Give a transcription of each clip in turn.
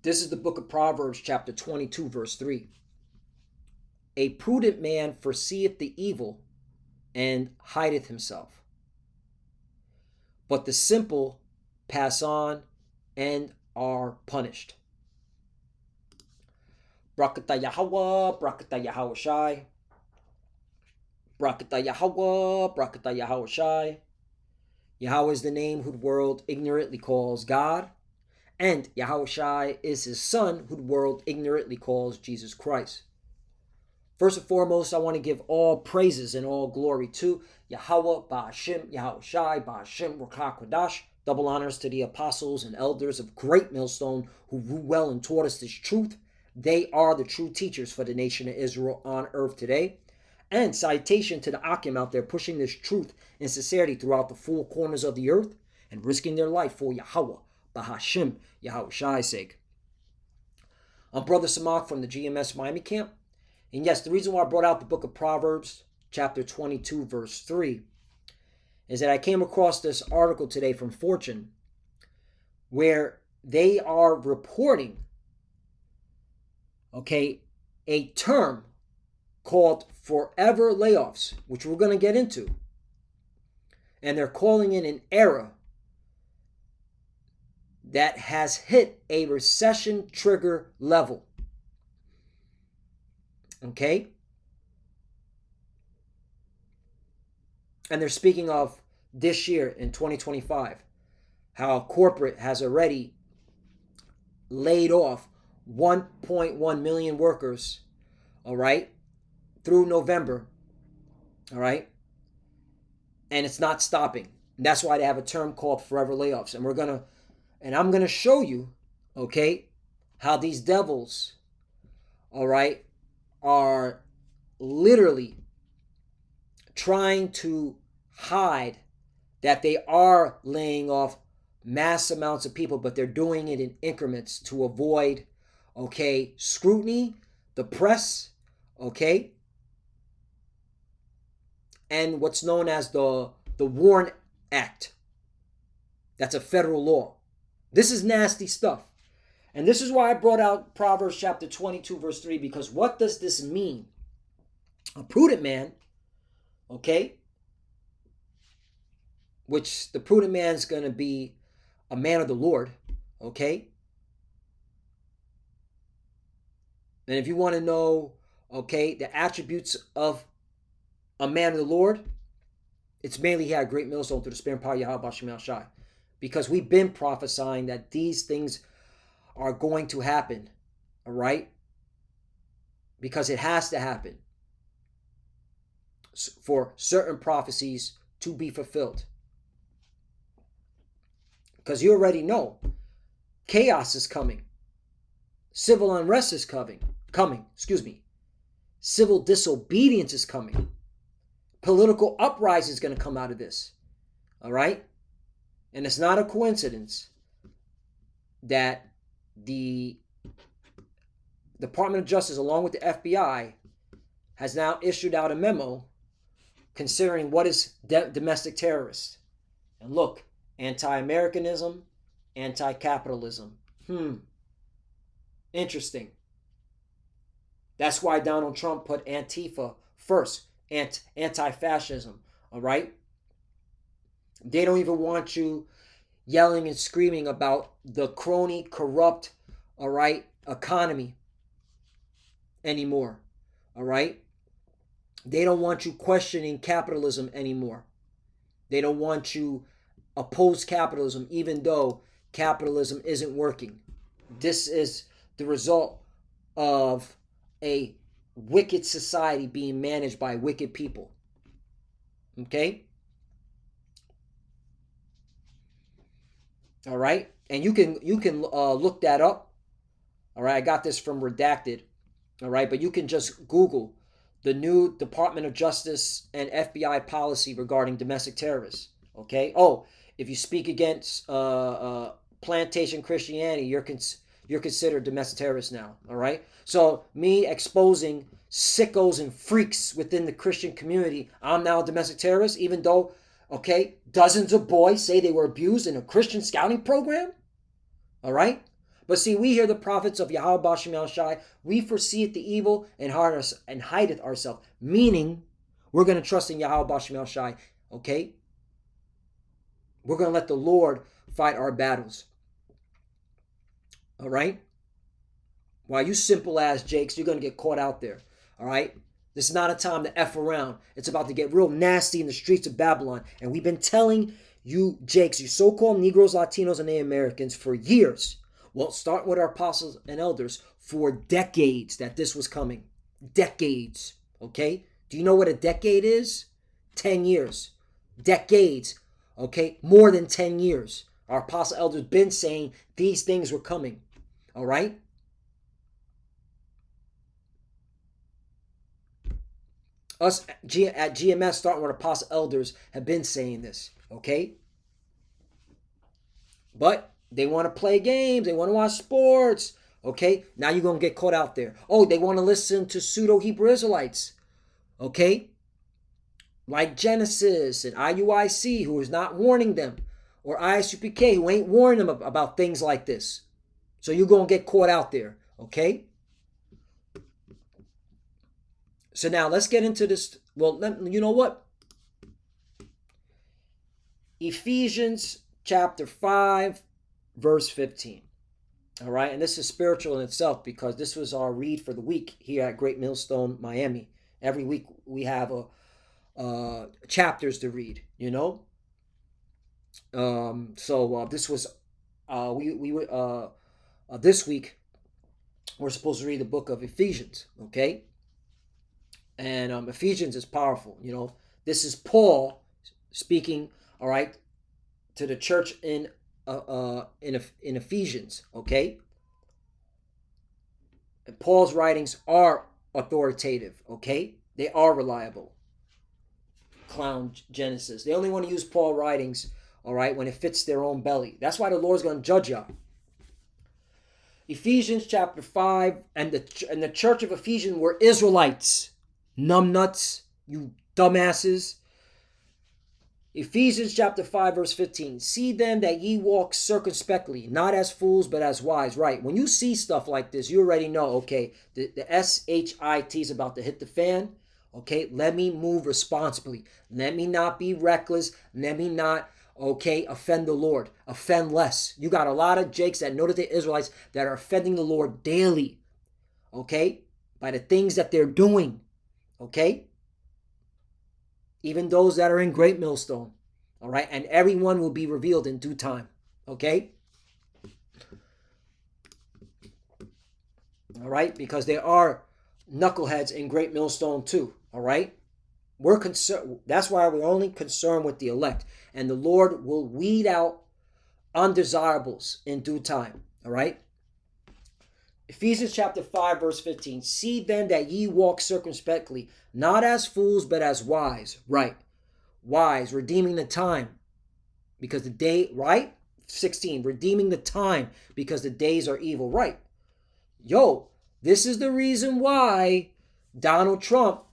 This is the book of Proverbs, chapter 22, verse 3. A prudent man foreseeth the evil and hideth himself, but the simple pass on and are punished. Brakata Yahweh, Brakata Yahweh Shai. Brakata Yahweh, Brakata Yahweh Shai. Yahweh is the name who the world ignorantly calls God, and Yahweh Shai is his son who the world ignorantly calls Jesus Christ. First and foremost, I want to give all praises and all glory to Yahweh, Ba'ashim, Yahweh Shai, Ba'ashim, Rakah Kodash. Double honors to the apostles and elders of Great Millstone who ruled well and taught us this truth. They are the true teachers for the nation of Israel on earth today. And citation to the Akim out there pushing this truth and sincerity throughout the four corners of the earth and risking their life for Yahweh, Ba'ashim, Yahweh Shai's sake. I'm Brother Samak from the GMS Miami camp. And yes, the reason why I brought out the book of Proverbs, chapter 22, verse 3, is that I came across this article today from Fortune where they are reporting, a term called forever layoffs, which we're going to get into. And they're calling it an era that has hit a recession trigger level. Okay? And they're speaking of this year in 2025, how corporate has already laid off 1.1 million workers, all right, through November, all right? And it's not stopping. And that's why they have a term called forever layoffs. And I'm going to show you, okay, how these devils, all right, are literally trying to hide that they are laying off mass amounts of people, but they're doing it in increments to avoid, scrutiny, the press, and what's known as the Warren Act. That's a federal law. This is nasty stuff. And this is why I brought out Proverbs chapter 22, verse 3, because what does this mean? A prudent man, which the prudent man is going to be a man of the Lord, And if you want to know, the attributes of a man of the Lord, it's mainly he had a great millstone through the spirit and power of Yahweh Bashim Shai. Because we've been prophesying that these things are going to happen, all right? Because it has to happen for certain prophecies to be fulfilled. Because you already know chaos is coming. Civil unrest is coming. Civil disobedience is coming. Political uprising is going to come out of this. All right? And it's not a coincidence that the Department of Justice, along with the FBI, has now issued out a memo considering what is domestic terrorist. And look, anti-Americanism, anti-capitalism. Interesting. That's why Donald Trump put Antifa first, anti-fascism, all right? They don't even want you yelling and screaming about the crony, corrupt, all right, economy anymore, all right? They don't want you questioning capitalism anymore. They don't want you oppose capitalism even though capitalism isn't working. This is the result of a wicked society being managed by wicked people. Okay? All right? And you can look that up. All right? I got this from Redacted. All right? But you can just Google the new Department of Justice and FBI policy regarding domestic terrorists. Okay? Oh, if you speak against plantation Christianity, you're considered domestic terrorist now. All right? So me exposing sickos and freaks within the Christian community, I'm now a domestic terrorist, even though, dozens of boys say they were abused in a Christian scouting program. All right? But see, we hear the prophets of Yahweh Bashem Yahushai, we foreseeth the evil and hideth ourselves. Meaning, we're going to trust in Yahweh Bashem Yahushai, okay? We're going to let the Lord fight our battles. All right? While you simple ass Jakes, you're going to get caught out there. All right? This is not a time to F around. It's about to get real nasty in the streets of Babylon. And we've been telling you Jakes, you so-called Negroes, Latinos, and Native Americans for years. Well, start with our apostles and elders for decades that this was coming. Decades. Okay? Do you know what a decade is? 10 years. Decades. Okay? More than 10 years. Our apostle elders been saying these things were coming. All right? Us at GMS, starting with apostle elders, have been saying this. Okay? But they want to play games. They want to watch sports. Okay? Now you're going to get caught out there. Oh, they want to listen to pseudo-Hebrew Israelites. Okay? Like Genesis and IUIC, who is not warning them. Or ISUPK, who ain't warning them about things like this. So you're going to get caught out there. Okay? So now let's get into this. Well, you know what? Ephesians chapter 5, verse 15. All right, and this is spiritual in itself because this was our read for the week here at Great Millstone, Miami. Every week we have chapters to read, you know. This was this week we're supposed to read the book of Ephesians, okay? And Ephesians is powerful, you know. This is Paul speaking, all right, to the church in Ephesians, okay? And Paul's writings are authoritative, okay? They are reliable. Clown Genesis. They only want to use Paul writings, all right, when it fits their own belly. That's why the Lord's going to judge y'all. Ephesians chapter 5, and the church of Ephesians were Israelites. Numbnuts, you dumbasses. Ephesians chapter 5, verse 15. See then that ye walk circumspectly, not as fools, but as wise. Right. When you see stuff like this, you already know, okay, the SHIT is about to hit the fan. Okay, let me move responsibly. Let me not be reckless. Let me not, okay, offend the Lord. Offend less. You got a lot of Jakes that know that they're Israelites that are offending the Lord daily. Okay, by the things that they're doing. Okay? Even those that are in Great Millstone. All right? And everyone will be revealed in due time. Okay? All right? Because there are knuckleheads in Great Millstone too. All right? We're concerned. That's why we're only concerned with the elect. And the Lord will weed out undesirables in due time. All right? Ephesians chapter 5, verse 15. See then that ye walk circumspectly, not as fools, but as wise. Right. Wise, redeeming the time. Because the day, right? 16. Redeeming the time because the days are evil. Right. Yo, this is the reason why Donald Trump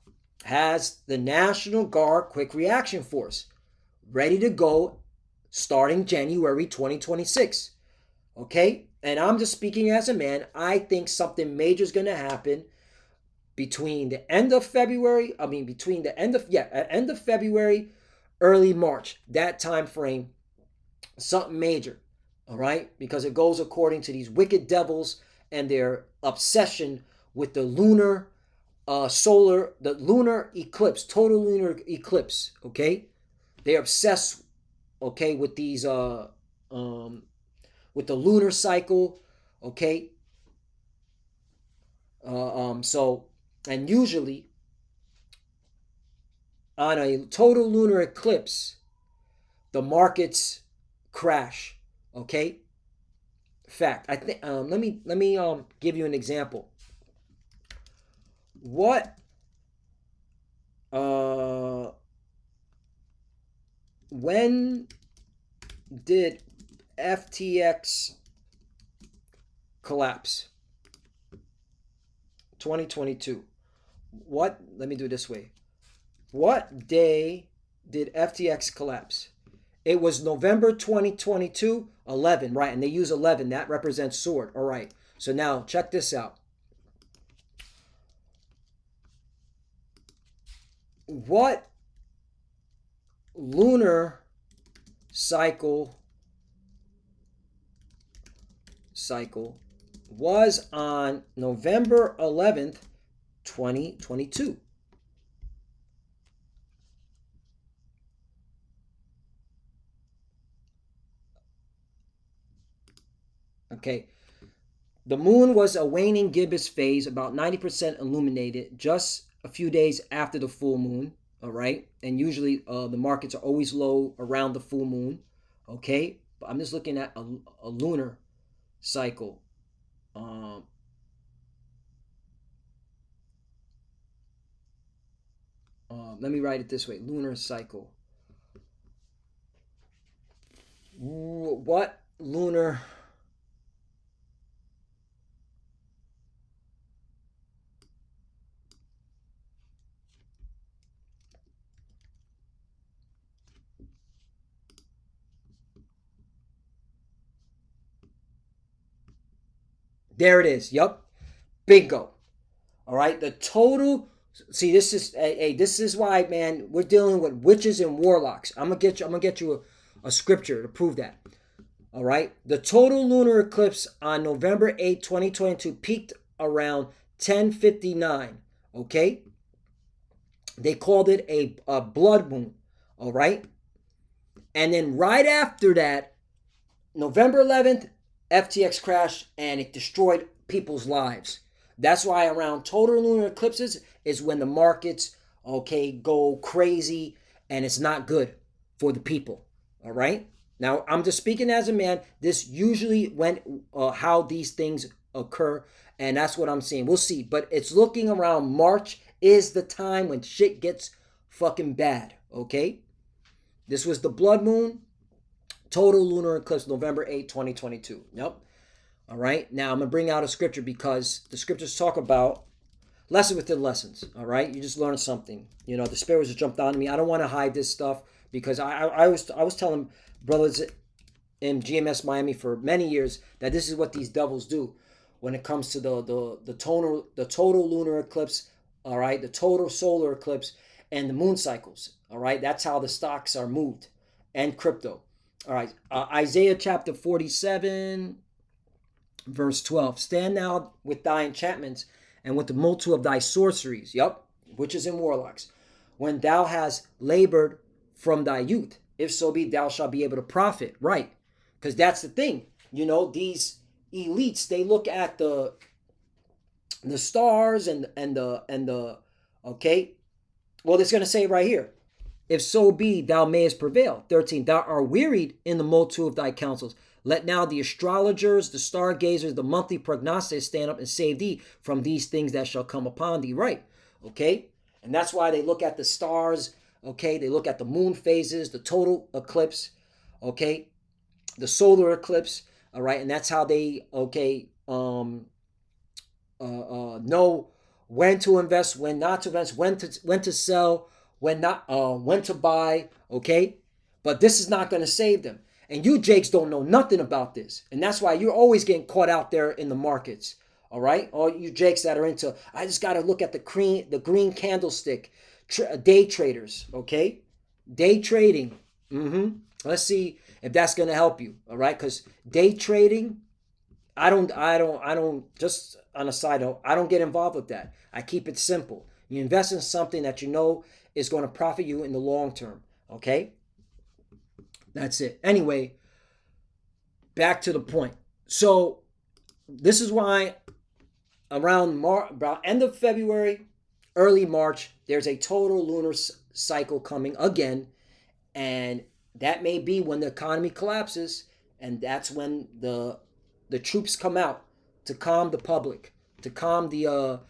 has the National Guard Quick Reaction Force ready to go starting January 2026. Okay? And I'm just speaking as a man. I think something major is going to happen between the end of February. End of February, early March. That time frame, something major. All right? Because it goes according to these wicked devils and their obsession with the lunar eclipse, total lunar eclipse. Okay? They're obsessed, okay, with these with the lunar cycle, okay? And usually on a total lunar eclipse, the markets crash, okay? Fact. I think let me give you an example. When did FTX collapse? 2022. Let me do it this way. What day did FTX collapse? It was November 2022, 11, right? And they use 11. That represents sword. All right. So now check this out. What lunar cycle was on November 11th, 2022? Okay. The moon was a waning gibbous phase, about 90% illuminated, just a few days after the full moon. All right. And usually the markets are always low around the full moon. Okay. But I'm just looking at a lunar cycle. Let me write it this way: lunar cycle. What lunar? There it is. Yup. Bingo. All right. The total. See, this is this is why, man, we're dealing with witches and warlocks. I'm gonna get you a scripture to prove that. All right. The total lunar eclipse on November 8, 2022 peaked around 10:59. Okay. They called it a blood moon. All right. And then right after that, November 11th, FTX crashed and it destroyed people's lives. That's why around total lunar eclipses is when the markets, okay, go crazy and it's not good for the people. All right. Now I'm just speaking as a man. This usually when how these things occur, and that's what I'm saying. We'll see, but it's looking around March is the time when shit gets fucking bad. Okay. This was the blood moon. Total lunar eclipse, November 8, 2022. Yep. All right. Now I'm going to bring out a scripture because the scriptures talk about lesson within lessons. All right. You just learned something. You know, the spirit just jumped on me. I don't want to hide this stuff because I was telling brothers in GMS Miami for many years that this is what these devils do when it comes to the total lunar eclipse. All right. The total solar eclipse and the moon cycles. All right. That's how the stocks are moved and crypto. All right, Isaiah chapter 47, verse 12. Stand now with thy enchantments and with the multitude of thy sorceries, witches and warlocks, when thou hast labored from thy youth. If so be, thou shalt be able to profit, right? Because that's the thing. You know, these elites, they look at the stars and the okay. Well, it's going to say right here. If so be thou mayest prevail. 13. Thou art wearied in the multitude of thy counsels. Let now the astrologers, the stargazers, the monthly prognosticators stand up and save thee from these things that shall come upon thee. Right. Okay. And that's why they look at the stars. Okay. They look at the moon phases, the total eclipse. Okay. The solar eclipse. All right. And that's how they, know when to invest, when not to invest, when to sell, when to buy, okay? But this is not going to save them. And you Jakes don't know nothing about this. And that's why you're always getting caught out there in the markets, all right? All you Jakes that are into, I just got to look at the green candlestick, day traders, okay? Day trading, Let's see if that's going to help you, all right? Because day trading, I don't, just on a side note, I don't get involved with that. I keep it simple. You invest in something that you know is going to profit you in the long term. Okay? That's it. Anyway, back to the point. So, this is why around about end of February, early March, there's a total lunar cycle coming again. And that may be when the economy collapses. And that's when the troops come out to calm the public, to calm the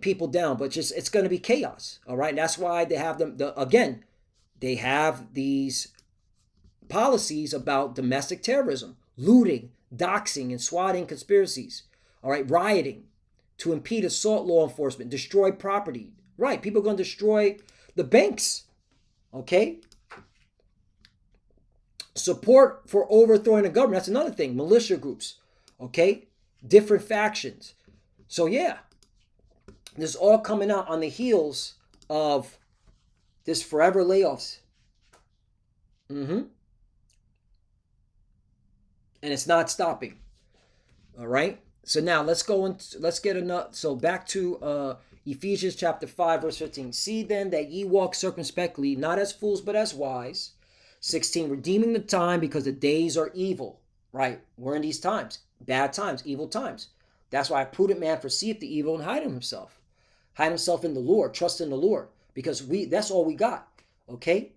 people down, but just it's going to be chaos. All right, and that's why they have them. They have these policies about domestic terrorism, looting, doxing, and swatting conspiracies. All right, rioting to impede assault law enforcement, destroy property. Right, people are going to destroy the banks. Okay, Support for overthrowing the government. That's another thing. Militia groups. Okay? Different factions. So yeah, this is all coming out on the heels of this forever layoffs. And it's not stopping. All right. So now let's get another. So back to Ephesians chapter 5, verse 15. See then that ye walk circumspectly, not as fools, but as wise. 16, redeeming the time because the days are evil. Right. We're in these times. Bad times, evil times. That's why a prudent man foreseeth the evil and hide himself. Hide himself in the Lord. Trust in the Lord. Because that's all we got. Okay?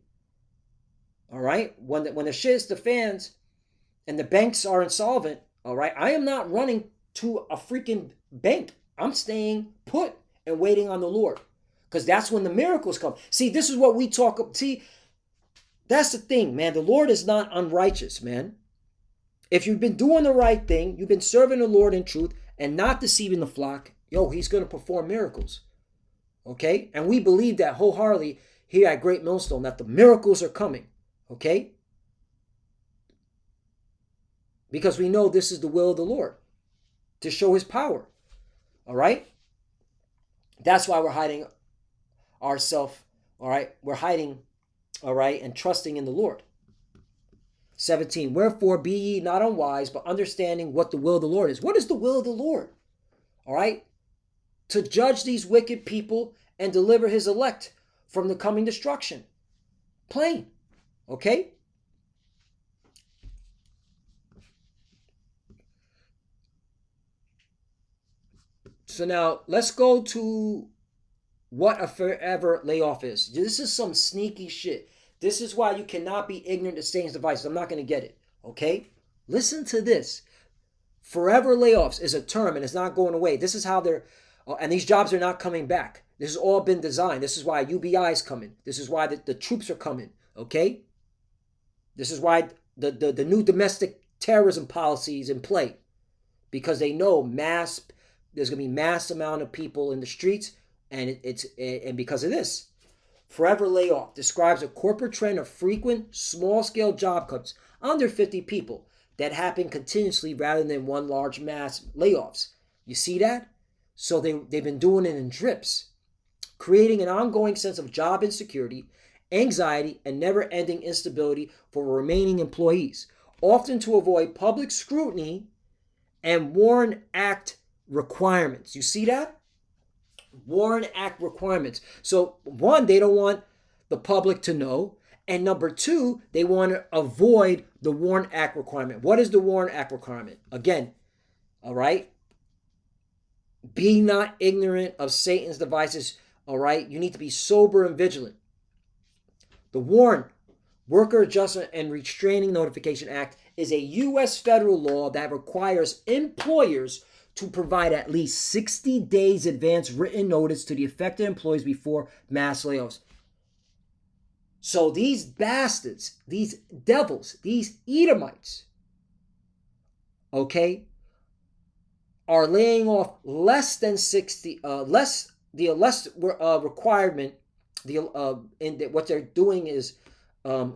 All right? When the shit hits the fans and the banks are insolvent, all right, I am not running to a freaking bank. I'm staying put and waiting on the Lord. Because that's when the miracles come. See, this is what we talk. See, that's the thing, man. The Lord is not unrighteous, man. If you've been doing the right thing, you've been serving the Lord in truth and not deceiving the flock, he's going to perform miracles. Okay? And we believe that wholeheartedly here at Great Millstone, that the miracles are coming. Okay? Because we know this is the will of the Lord, to show his power. All right? That's why we're hiding ourselves. All right? We're hiding, all right, and trusting in the Lord. 17, wherefore be ye not unwise, but understanding what the will of the Lord is. What is the will of the Lord? All right? To judge these wicked people and deliver his elect from the coming destruction. Plain. Okay? So now let's go to what a forever layoff is. This is some sneaky shit. This is why you cannot be ignorant to Satan's devices. I'm not going to get it. Okay? Listen to this. Forever layoffs is a term and it's not going away. This is how and these jobs are not coming back. This has all been designed. This is why UBI is coming. This is why the troops are coming. Okay? This is why the new domestic terrorism policy is in play. Because they know there's going to be mass amount of people in the streets, and and because of this. Forever layoff describes a corporate trend of frequent small-scale job cuts under 50 people that happen continuously rather than one large mass layoffs. You see that? So they've been doing it in drips, creating an ongoing sense of job insecurity, anxiety, and never-ending instability for remaining employees, often to avoid public scrutiny and Warren Act requirements. You see that? Warren Act requirements. So one, they don't want the public to know. And number two, they want to avoid the Warren Act requirement. What is the Warren Act requirement? Again, all right? Be not ignorant of Satan's devices, all right? You need to be sober and vigilant. The Warren Worker Adjustment and Restraining Notification Act is a U.S. federal law that requires employers to provide at least 60 days advance written notice to the affected employees before mass layoffs. So these bastards, these devils, these Edomites, okay, are laying off less than 60, less requirement. What they're doing is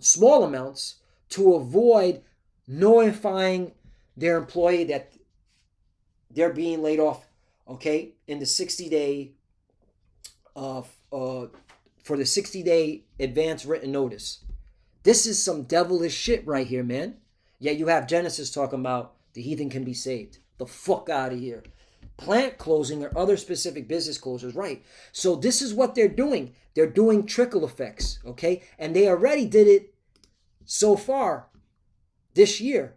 small amounts to avoid notifying their employee that they're being laid off, okay, in the 60-day, for the 60-day advance written notice. This is some devilish shit right here, man. Yet you have Genesis talking about the heathen can be saved. The fuck out of here. Plant closing or other specific business closures, right? So this is what they're doing. They're doing trickle effects, okay? And they already did it so far this year.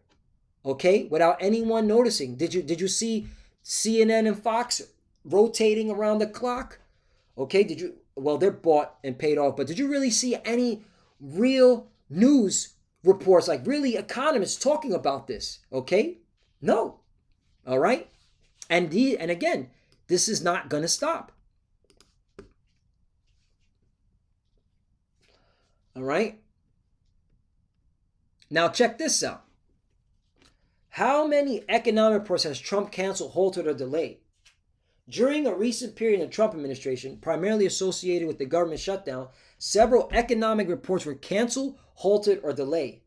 Okay, without anyone noticing. Did you see CNN and Fox rotating around the clock? Okay, well, they're bought and paid off, but did you really see any real news reports, like really economists talking about this? Okay, no. All right, and again, this is not going to stop. All right, now check this out. How many economic reports has Trump canceled, halted, or delayed? During a recent period in the Trump administration, primarily associated with the government shutdown, several economic reports were canceled, halted, or delayed.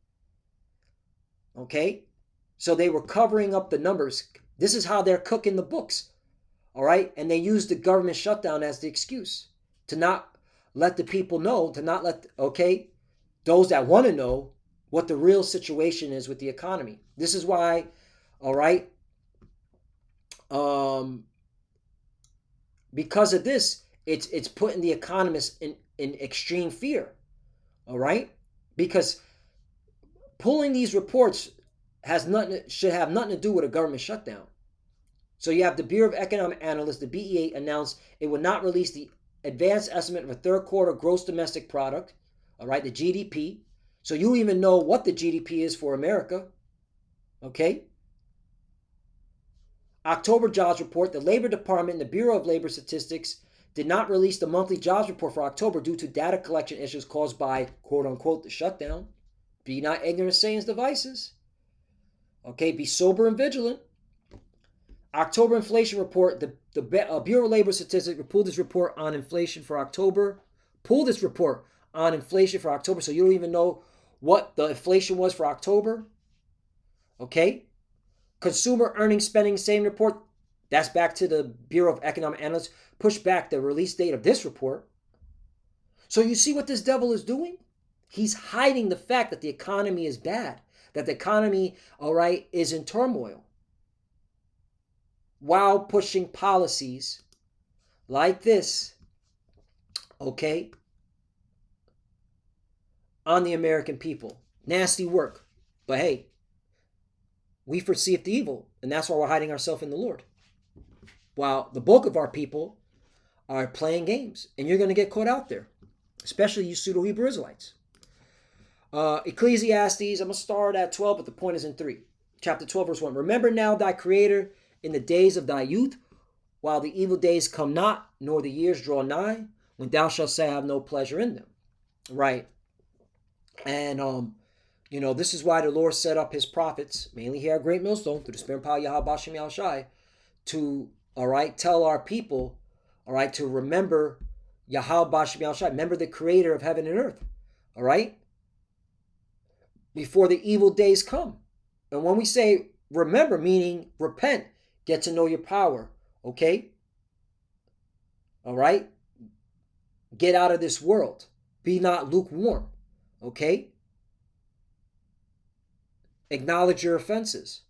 Okay? So they were covering up the numbers. This is how they're cooking the books. All right? And they used the government shutdown as the excuse to not let the people know, to not let, okay, those that want to know what the real situation is with the economy. This is why, all right, because of this, it's putting the economists in extreme fear. All right? Because pulling these reports should have nothing to do with a government shutdown. So you have the Bureau of Economic Analysts, the BEA, announced it would not release the advanced estimate of a third quarter gross domestic product, all right, the GDP. So you even know what the GDP is for America, okay? October jobs report, the Labor Department and the Bureau of Labor Statistics did not release the monthly jobs report for October due to data collection issues caused by, quote unquote, the shutdown. Be not ignorant of Satan's devices. Okay, be sober and vigilant. October inflation report, the Bureau of Labor Statistics pulled this report on inflation for October. Pull this report on inflation for October, so you don't even know what the inflation was for October. Okay? Consumer earnings spending saving report, that's back to the Bureau of Economic Analysts, pushed back the release date of this report. So you see what this devil is doing? He's hiding the fact that the economy is bad, that the economy, all right, is in turmoil, while pushing policies like this, okay, on the American people. Nasty work. But hey, we foreseeth the evil, and that's why we're hiding ourselves in the Lord. While the bulk of our people are playing games, and you're going to get caught out there, especially you pseudo-Hebrew Israelites. Ecclesiastes, I'm going to start at 12, but the point is in 3. Chapter 12, verse 1. Remember now thy Creator in the days of thy youth, while the evil days come not, nor the years draw nigh, when thou shalt say, I have no pleasure in them. Right? And, this is why the Lord set up his prophets, mainly here at Great Millstone, through the Spirit and power of Yahweh Bashem Yahushai, to, all right, tell our people, all right, to remember Yahweh Bashem Yahushai, remember the Creator of heaven and earth, all right, before the evil days come. And when we say remember, meaning repent, get to know your power, okay? All right? Get out of this world. Be not lukewarm, okay? Acknowledge your offenses.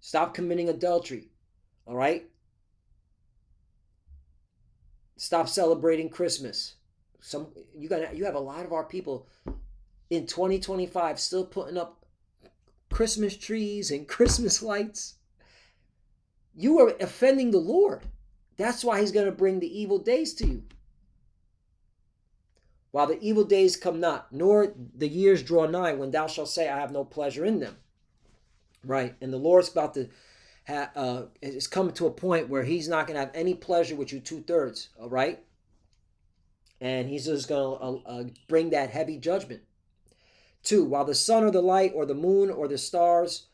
Stop committing adultery, all right? Stop celebrating Christmas. You have a lot of our people in 2025 still putting up Christmas trees and Christmas lights. You are offending the Lord. That's why he's going to bring the evil days to you. While the evil days come not, nor the years draw nigh, when thou shalt say, I have no pleasure in them. Right? And the Lord's about to it's coming to a point where he's not going to have any pleasure with you 2/3. All right? And he's just going to bring that heavy judgment. 2, while the sun or the light or the moon or the stars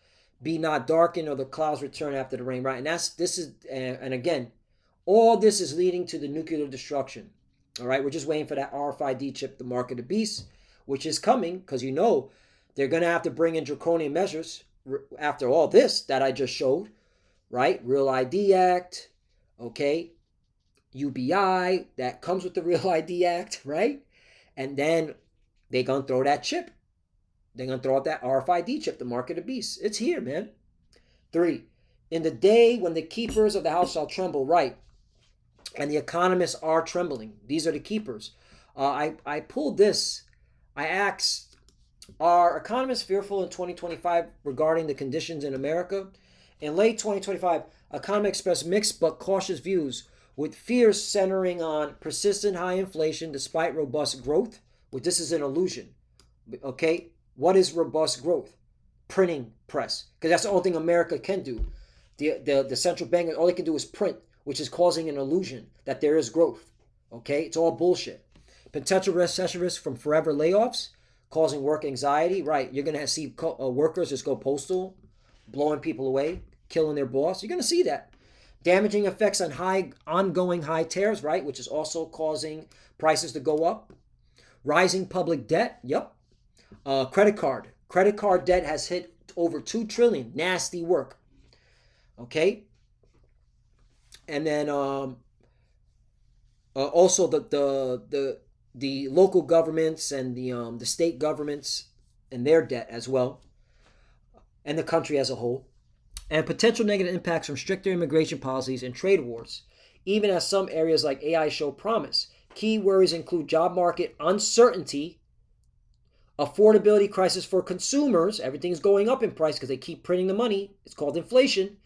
be not darkened, or the clouds return after the rain. Right? And again, all this is leading to the nuclear destruction. All right, we're just waiting for that RFID chip, the mark of the beast, which is coming, because they're going to have to bring in draconian measures after all this that I just showed, right? Real ID Act, okay? UBI, that comes with the Real ID Act, right? And then they're going to throw that chip. They're going to throw out that RFID chip, the mark of the beast. It's here, man. 3, in the day when the keepers of the house shall tremble, right? And the economists are trembling. These are the keepers. I pulled this. I asked, are economists fearful in 2025 regarding the conditions in America? In late 2025, economists expressed mixed but cautious views, with fears centering on persistent high inflation despite robust growth. Well, this is an illusion. Okay? What is robust growth? Printing press. Because that's the only thing America can do. The central bank, all they can do is print, which is causing an illusion that there is growth. Okay? It's all bullshit. Potential recession risk from forever layoffs, causing work anxiety. Right, you're going to see workers just go postal, blowing people away, killing their boss. You're going to see that. Damaging effects on ongoing high tariffs, right, which is also causing prices to go up. Rising public debt, yep. Credit card, Credit card debt has hit over $2 trillion. Nasty work. Okay? And then also the local governments and the state governments and their debt as well, and the country as a whole, and potential negative impacts from stricter immigration policies and trade wars, even as some areas like AI show promise. Key worries include job market uncertainty, affordability crisis for consumers, everything's going up in price because they keep printing the money, it's called inflation,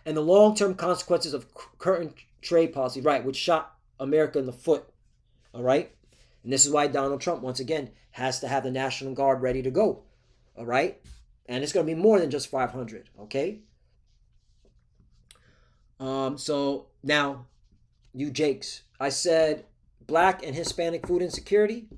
and the long-term consequences of current trade policy, right, which shot America in the foot, all right? And this is why Donald Trump, once again, has to have the National Guard ready to go, all right? And it's going to be more than just 500, okay? So now, you Jakes, I said Black and Hispanic food insecurity.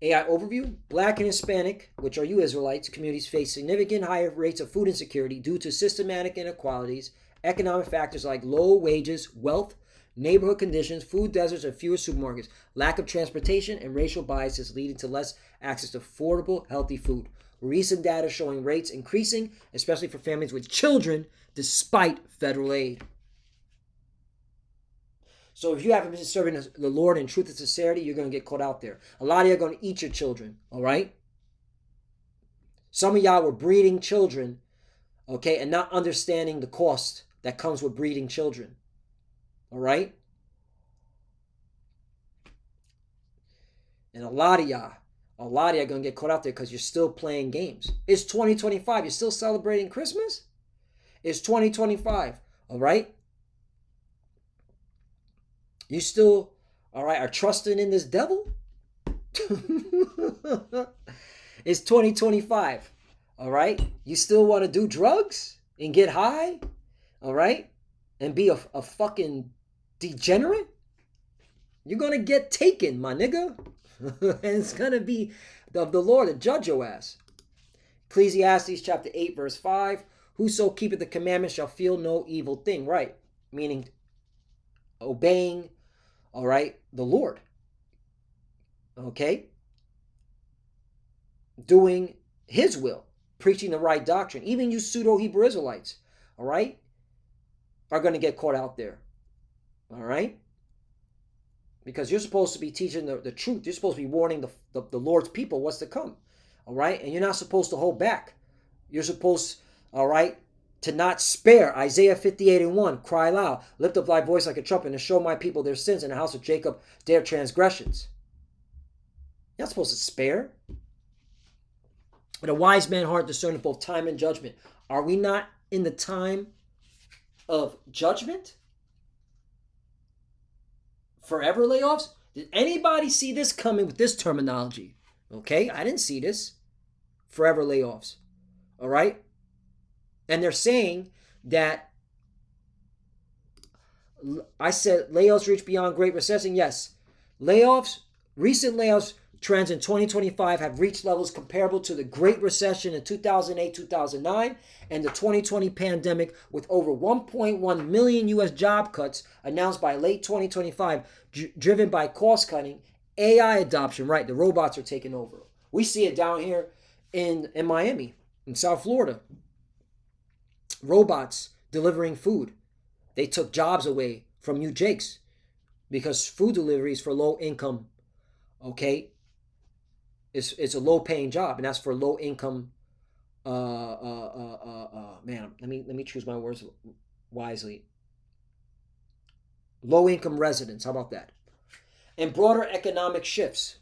AI overview. Black and Hispanic, which are you Israelites, communities face significant higher rates of food insecurity due to systematic inequalities, economic factors like low wages, wealth, neighborhood conditions, food deserts, and fewer supermarkets, lack of transportation, and racial biases leading to less access to affordable, healthy food. Recent data showing rates increasing, especially for families with children, despite federal aid. So if you haven't been serving the Lord in truth and sincerity, you're going to get caught out there. A lot of you are going to eat your children, all right? Some of y'all were breeding children, okay, and not understanding the cost that comes with breeding children, all right? And a lot of y'all are going to get caught out there because you're still playing games. It's 2025. You're still celebrating Christmas? It's 2025, all right? You still, all right, are trusting in this devil? It's 2025, all right? You still want to do drugs and get high, all right? And be a fucking degenerate? You're going to get taken, my nigga. And it's going to be of the Lord to judge your ass. Ecclesiastes chapter 8, verse 5. Whoso keepeth the commandments shall feel no evil thing. Right. Meaning obeying, all right, the Lord. Okay. Doing his will. Preaching the right doctrine. Even you pseudo-Hebrew Israelites, all right, are going to get caught out there. All right. Because you're supposed to be teaching the truth. You're supposed to be warning the Lord's people what's to come. All right. And you're not supposed to hold back. You're supposed, all right, to not spare. Isaiah 58:1. Cry loud. Lift up thy voice like a trumpet and show my people their sins and the house of Jacob their transgressions. You're not supposed to spare. But a wise man heart discerneth both time and judgment. Are we not in the time of judgment? Forever layoffs? Did anybody see this coming with this terminology? Okay, I didn't see this. Forever layoffs. All right? And they're saying that I said layoffs reach beyond Great Recession. Yes. Layoffs, recent layoffs trends in 2025 have reached levels comparable to the Great Recession in 2008-2009 and the 2020 pandemic, with over 1.1 million U.S. job cuts announced by late 2025, driven by cost cutting, AI adoption. Right, the robots are taking over. We see it down here in Miami, in South Florida. Robots delivering food. They took jobs away from you Jakes because food delivery is for low income. Okay, it's a low paying job, and that's for low income. Man, let me choose my words wisely. Low income residents. How about that? And broader economic shifts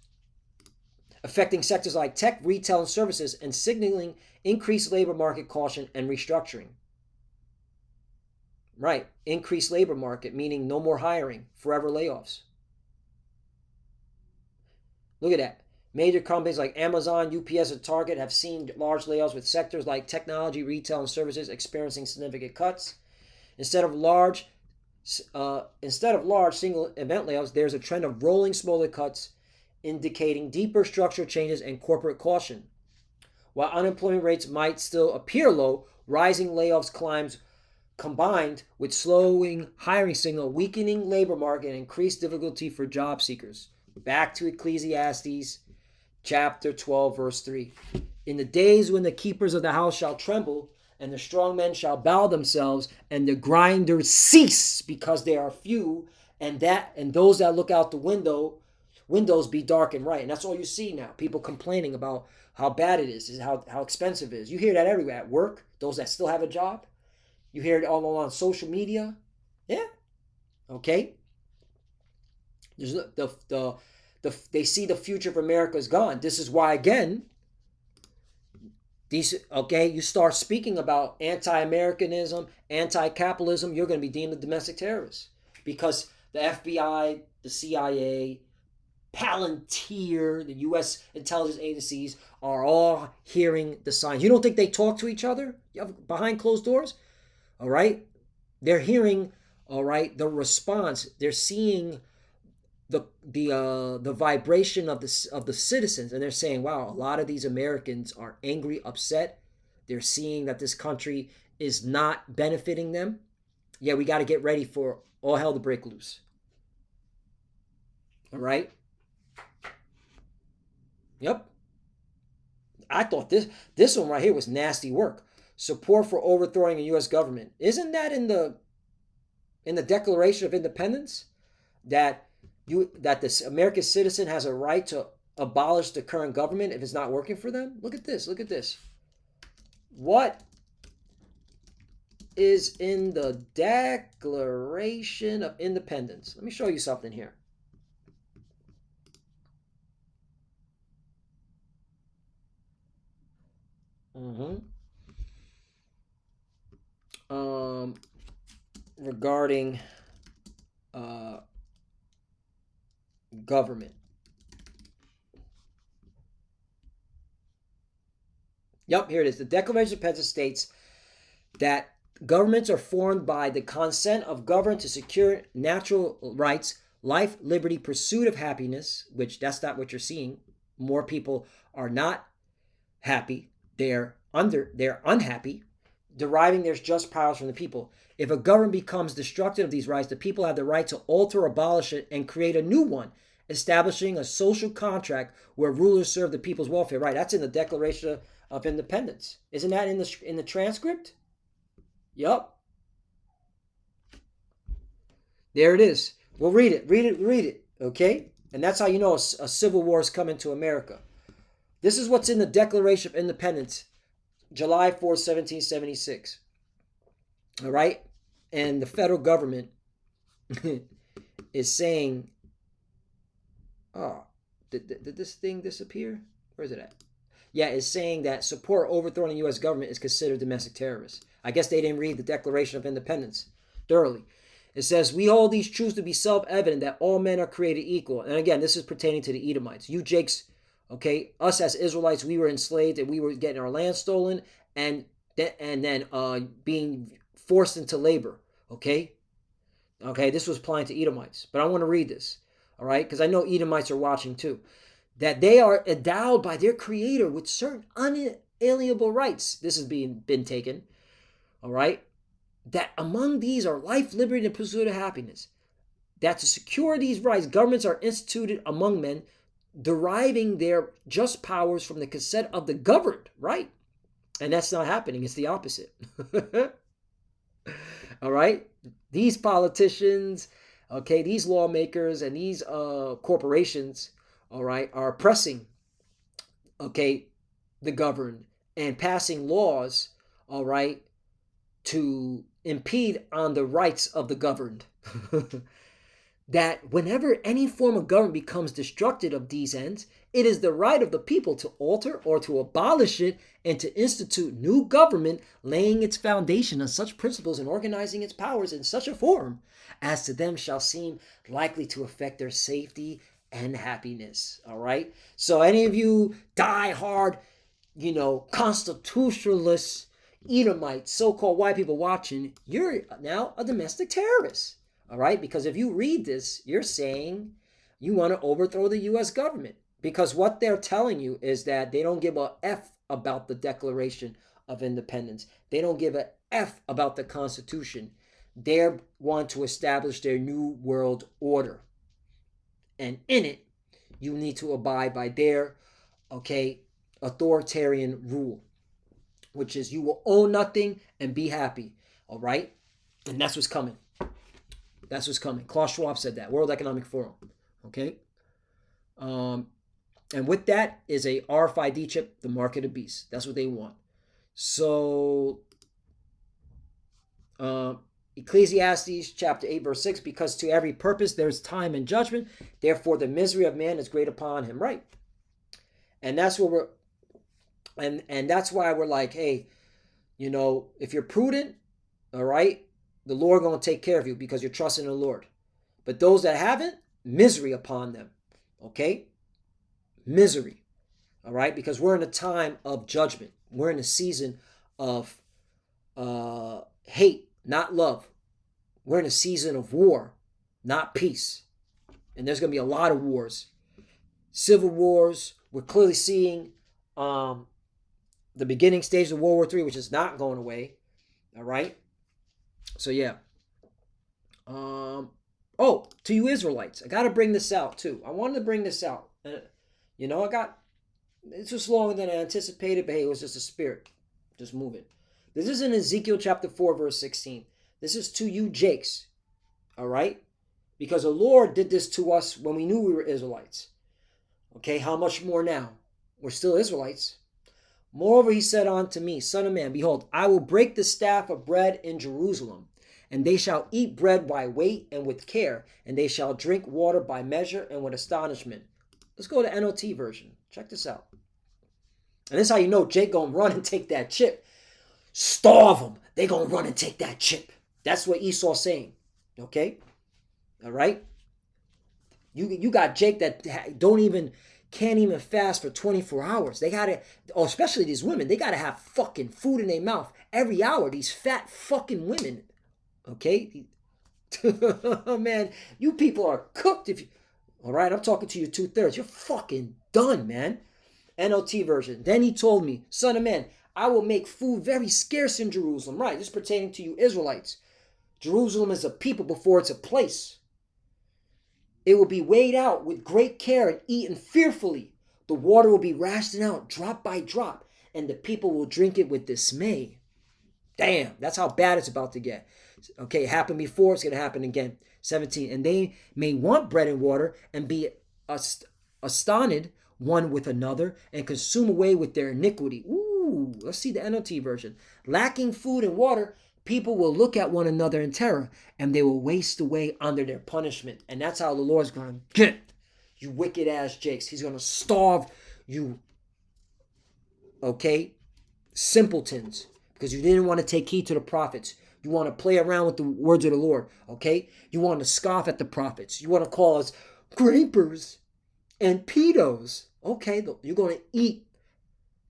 affecting sectors like tech, retail, and services, and signaling increased labor market caution and restructuring. Right. Increased labor market, meaning no more hiring, forever layoffs. Look at that. Major companies like Amazon, UPS, and Target have seen large layoffs, with sectors like technology, retail, and services experiencing significant cuts. Instead of large single event layoffs, there's a trend of rolling smaller cuts, indicating deeper structural changes and corporate caution. While unemployment rates might still appear low, rising layoffs climbs combined with slowing hiring signal, weakening labor market, and increased difficulty for job seekers. Back to Ecclesiastes chapter 12, verse 3. In the days when the keepers of the house shall tremble, and the strong men shall bow themselves, and the grinders cease because they are few, and those that look out the windows be dark and right. And that's all you see now. People complaining about how bad it is how expensive it is. You hear that everywhere. At work, those that still have a job. You hear it all on social media. Yeah. Okay. There's they see the future of America is gone. This is why, again, you start speaking about anti-Americanism, anti-capitalism, you're going to be deemed a domestic terrorist because the FBI, the CIA, Palantir, the U.S. intelligence agencies are all hearing the signs. You don't think they talk to each other behind closed doors? All right? They're hearing, all right, the response. They're seeing the vibration of the citizens, and they're saying, wow, a lot of these Americans are angry, upset. They're seeing that this country is not benefiting them. Yeah, we got to get ready for all hell to break loose. All right? Yep. I thought this one right here was nasty work. Support for overthrowing a U.S. government. Isn't that in the Declaration of Independence that this American citizen has a right to abolish the current government if it's not working for them? Look at this. Look at this. What is in the Declaration of Independence? Let me show you something here. Regarding government. Yep, here it is. The Declaration of Independence states that governments are formed by the consent of governed to secure natural rights, life, liberty, pursuit of happiness, which that's not what you're seeing. More people are not happy. They're unhappy, deriving their just powers from the people. If a government becomes destructive of these rights, the people have the right to alter or abolish it and create a new one, establishing a social contract where rulers serve the people's welfare. Right, that's in the Declaration of Independence. Isn't that in the transcript? Yup. There it is. We'll read it. Okay? And that's how you know a civil war is coming to America. This is what's in the Declaration of Independence, July 4, 1776. All right? And the federal government is saying, oh, did this thing disappear? Where is it at? Yeah, it's saying that support overthrowing the U.S. government is considered domestic terrorists. I guess they didn't read the Declaration of Independence thoroughly. It says, we hold these truths to be self-evident that all men are created equal. And again, this is pertaining to the Edomites. You Jakes, okay, us as Israelites, we were enslaved and we were getting our land stolen and then being forced into labor, okay? Okay, this was applying to Edomites. But I want to read this, all right? Because I know Edomites are watching too. That they are endowed by their Creator with certain unalienable rights. This has been taken, all right? That among these are life, liberty, and pursuit of happiness. That to secure these rights, governments are instituted among men, deriving their just powers from the consent of the governed, right? And that's not happening. It's the opposite. All right? These politicians, okay, these lawmakers and these corporations, all right, are oppressing, okay, the governed and passing laws, all right, to impede on the rights of the governed. That whenever any form of government becomes destructive of these ends, it is the right of the people to alter or to abolish it and to institute new government, laying its foundation on such principles and organizing its powers in such a form as to them shall seem likely to affect their safety and happiness. All right? So any of you die-hard, constitutionalists, Edomites, so-called white people watching, you're now a domestic terrorist. All right? Because if you read this, you're saying you want to overthrow the U.S. government. Because what they're telling you is that they don't give a F about the Declaration of Independence. They don't give a F about the Constitution. They want to establish their new world order. And in it, you need to abide by their, okay, authoritarian rule, which is you will own nothing and be happy. All right? And that's what's coming. That's what's coming. Klaus Schwab said that. World Economic Forum. Okay? And with that is a RFID chip, the mark of the beast. That's what they want. So, Ecclesiastes chapter 8, verse 6, because to every purpose there's time and judgment, therefore the misery of man is great upon him. Right? And that's what we're, and that's why we're like, hey, if you're prudent, all right, the Lord going to take care of you because you're trusting the Lord. But those that haven't, misery upon them. Okay? Misery. All right? Because we're in a time of judgment. We're in a season of hate, not love. We're in a season of war, not peace. And there's going to be a lot of wars. Civil wars. We're clearly seeing the beginning stage of World War III, which is not going away. All right? So, yeah. To you Israelites, I got to bring this out, too. I wanted to bring this out. It's just longer than I anticipated, but hey, it was just a spirit. Just moving. This is in Ezekiel chapter 4, verse 16. This is to you Jakes. All right? Because the Lord did this to us when we knew we were Israelites. Okay, how much more now? We're still Israelites. Moreover, he said unto me, Son of man, behold, I will break the staff of bread in Jerusalem, and they shall eat bread by weight and with care, and they shall drink water by measure and with astonishment. Let's go to NLT version. Check this out. And this is how you know Jake gonna run and take that chip. Starve them. They gonna run and take that chip. That's what Esau's saying. Okay? All right? You got Jake that can't even fast for 24 hours. They gotta, especially these women, they gotta have fucking food in their mouth every hour. These fat fucking women. Okay? Man, you people are cooked if you... All right, I'm talking to you 2/3. You're fucking done, man. NLT version. Then he told me, Son of man, I will make food very scarce in Jerusalem. Right, this is pertaining to you Israelites. Jerusalem is a people before it's a place. It will be weighed out with great care and eaten fearfully. The water will be rationed out drop by drop, and the people will drink it with dismay. Damn, that's how bad it's about to get. Okay, it happened before, it's going to happen again. 17, and they may want bread and water and be astonished one with another and consume away with their iniquity. Ooh, let's see the NLT version. Lacking food and water, people will look at one another in terror and they will waste away under their punishment. And that's how the Lord's going to get you wicked ass Jakes. He's going to starve you, okay, simpletons, because you didn't want to take heed to the prophets. You want to play around with the words of the Lord, okay? You want to scoff at the prophets. You want to call us grapers and pedos. Okay, you're going to eat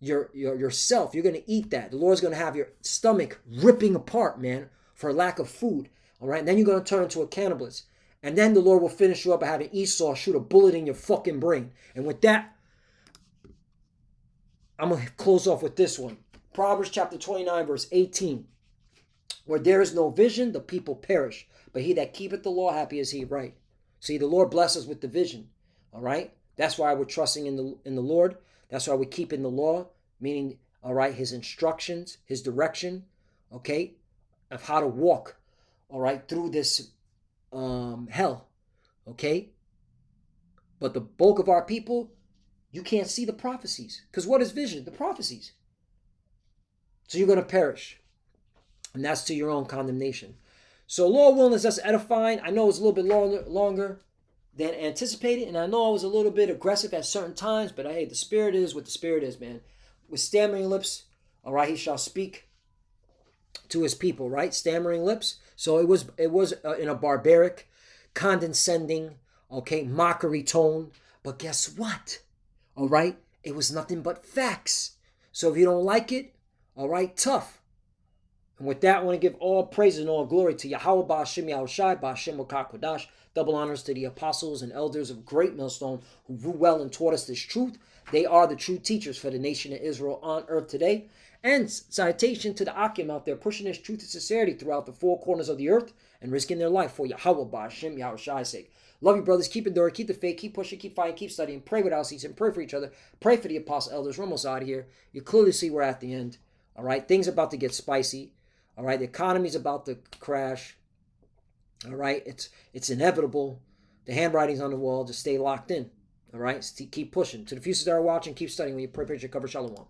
yourself. You're going to eat that. The Lord's going to have your stomach ripping apart, man, for lack of food, all right? And then you're going to turn into a cannibalist. And then the Lord will finish you up by having Esau shoot a bullet in your fucking brain. And with that, I'm going to close off with this one. Proverbs chapter 29, verse 18. Where there is no vision, the people perish. But he that keepeth the law, happy is he. Right. See, the Lord blesses with the vision. All right. That's why we're trusting in the Lord. That's why we're keeping the law, meaning, all right, his instructions, his direction, okay, of how to walk, all right, through this hell, okay. But the bulk of our people, you can't see the prophecies. Because what is vision? The prophecies. So you're going to perish. And that's to your own condemnation. So Lord willing, is us edifying. I know it's a little bit longer than anticipated. And I know I was a little bit aggressive at certain times. But hey, the Spirit is what the Spirit is, man. With stammering lips, all right, he shall speak to his people, right? Stammering lips. So it was in a barbaric, condescending, okay, mockery tone. But guess what? All right? It was nothing but facts. So if you don't like it, all right, tough. And with that, I want to give all praise and all glory to Yahweh Ba'Shem Yahushai Ba'Shem Kodash. Double honors to the apostles and elders of Great Millstone who grew well and taught us this truth. They are the true teachers for the nation of Israel on earth today. And citation to the Akim out there pushing this truth and sincerity throughout the four corners of the earth and risking their life for Yahweh Ba'Shem Yahweh Shai's sake. Love you, brothers. Keep enduring, keep the faith, keep pushing, keep fighting, keep studying. Pray without ceasing. Pray for each other. Pray for the apostle elders. We're almost out of here. You clearly see we're at the end. All right, things are about to get spicy. All right, the economy's about to crash. All right, it's inevitable. The handwriting's on the wall. Just stay locked in. All right, keep pushing. To the futures that are watching, keep studying. When you pray, pray, cover, shalom.